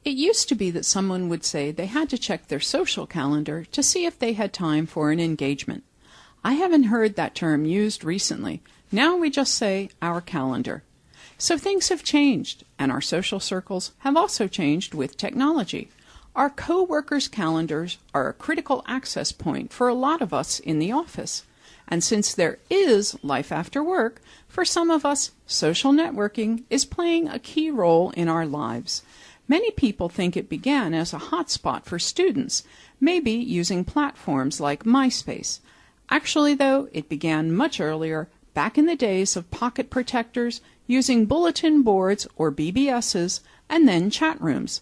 It used to be that someone would say they had to check their social calendar to see if they had time for an engagement. I haven't heard that term used recently. Now we just say our calendar. So things have changed, and our social circles have also changed with technology. Our co-workers' calendars are a critical access point for a lot of us in the office. And since there is life after work, for some of us, social networking is playing a key role in our lives. Many people think it began as a hotspot for students, maybe using platforms like MySpace. Actually, though, it began much earlier, back in the days of pocket protectors, using bulletin boards or BBSs, and then chat rooms.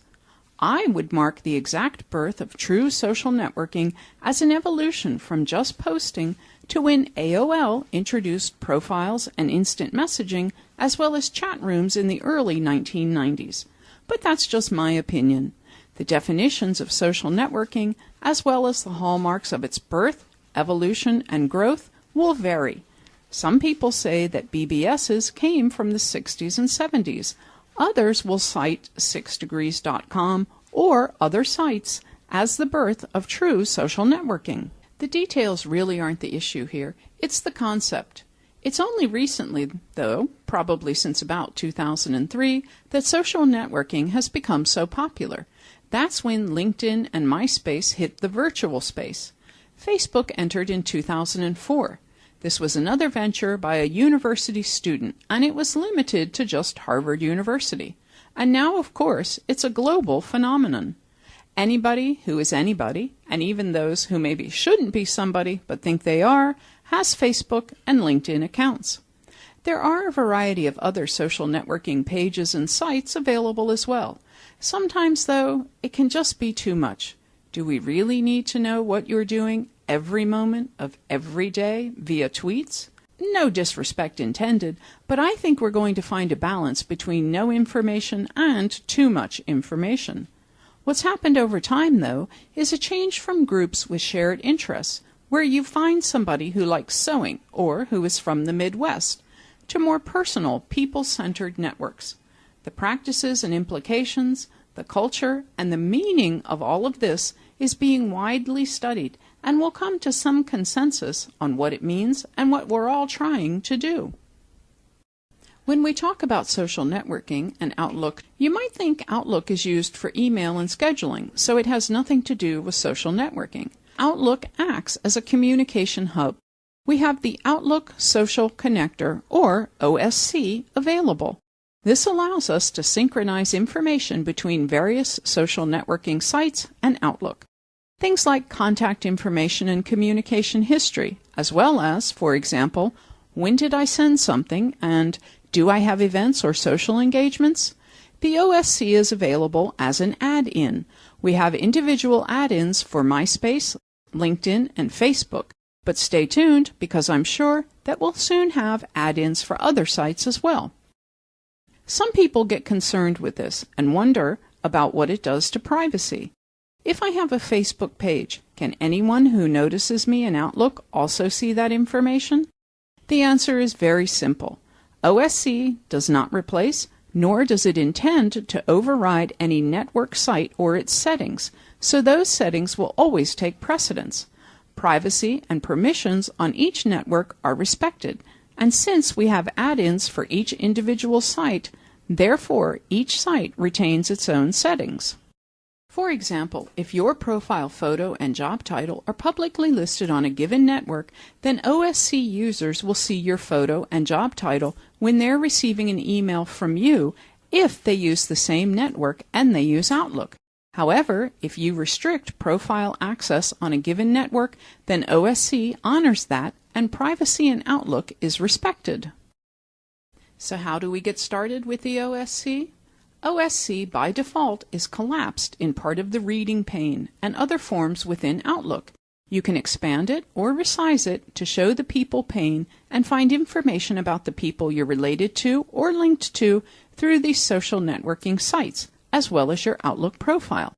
I would mark the exact birth of true social networking as an evolution from just posting to when AOL introduced profiles and instant messaging, as well as chat rooms in the early 1990s. But that's just my opinion. The definitions of social networking, as well as the hallmarks of its birth, evolution, and growth, will vary. Some people say that BBSs came from the 60s and 70s. Others will cite 6degrees.com or other sites as the birth of true social networking. The details really aren't the issue here. It's the concept. It's only recently, though, probably since about 2003, that social networking has become so popular. That's when LinkedIn and MySpace hit the virtual space. Facebook entered in 2004. This was another venture by a university student, and it was limited to just Harvard University. And now, of course, it's a global phenomenon. Anybody who is anybody, and even those who maybe shouldn't be somebody but think they are, has Facebook and LinkedIn accounts. There are a variety of other social networking pages and sites available as well. Sometimes, though, it can just be too much. Do we really need to know what you're doing every moment of every day via tweets? No disrespect intended, but I think we're going to find a balance between no information and too much information. What's happened over time, though, is a change from groups with shared interests, where you find somebody who likes sewing or who is from the Midwest, to more personal, people-centered networks. The practices and implications, the culture, and the meaning of all of this is being widely studied and will come to some consensus on what it means and what we're all trying to do. When we talk about social networking and Outlook, you might think Outlook is used for email and scheduling, so it has nothing to do with social networking. Outlook acts as a communication hub. We have the Outlook Social Connector, or OSC, available. This allows us to synchronize information between various social networking sites and Outlook. Things like contact information and communication history, as well as, for example, when did I send something and do I have events or social engagements? The OSC is available as an add-in. We have individual add-ins for MySpace, LinkedIn, and Facebook. But stay tuned, because I'm sure that we'll soon have add-ins for other sites as well. Some people get concerned with this and wonder about what it does to privacy. If I have a Facebook page, can anyone who notices me in Outlook also see that information? The answer is very simple. OSC does not replace, nor does it intend to override any network site or its settings, so those settings will always take precedence. Privacy and permissions on each network are respected, and since we have add-ins for each individual site, therefore each site retains its own settings. For example, if your profile photo and job title are publicly listed on a given network, then OSC users will see your photo and job title when they're receiving an email from you if they use the same network and they use Outlook. However, if you restrict profile access on a given network, then OSC honors that and privacy in Outlook is respected. So how do we get started with the OSC? OSC by default is collapsed in part of the reading pane and other forms within Outlook. You can expand it or resize it to show the people pane and find information about the people you're related to or linked to through these social networking sites, as well as your Outlook profile.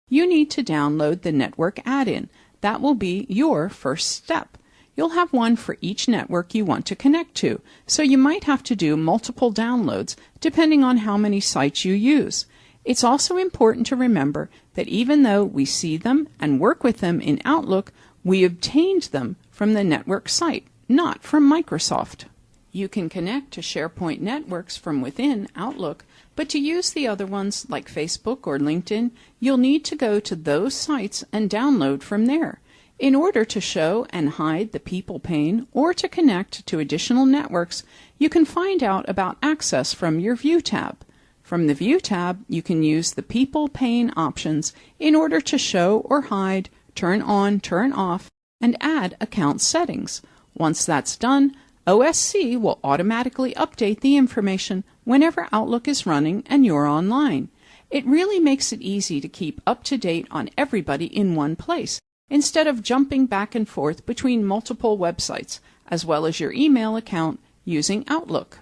You need to download the network add-in. That will be your first step. You'll have one for each network you want to connect to, so you might have to do multiple downloads depending on how many sites you use. It's also important to remember that even though we see them and work with them in Outlook, we obtained them from the network site, not from Microsoft. You can connect to SharePoint networks from within Outlook, but to use the other ones like Facebook or LinkedIn, you'll need to go to those sites and download from there. In order to show and hide the People pane or to connect to additional networks, you can find out about access from your View tab. From the View tab, you can use the People pane options in order to show or hide, turn on, turn off, and add account settings. Once that's done, OSC will automatically update the information whenever Outlook is running and you're online. It really makes it easy to keep up to date on everybody in one place, instead of jumping back and forth between multiple websites, as well as your email account using Outlook.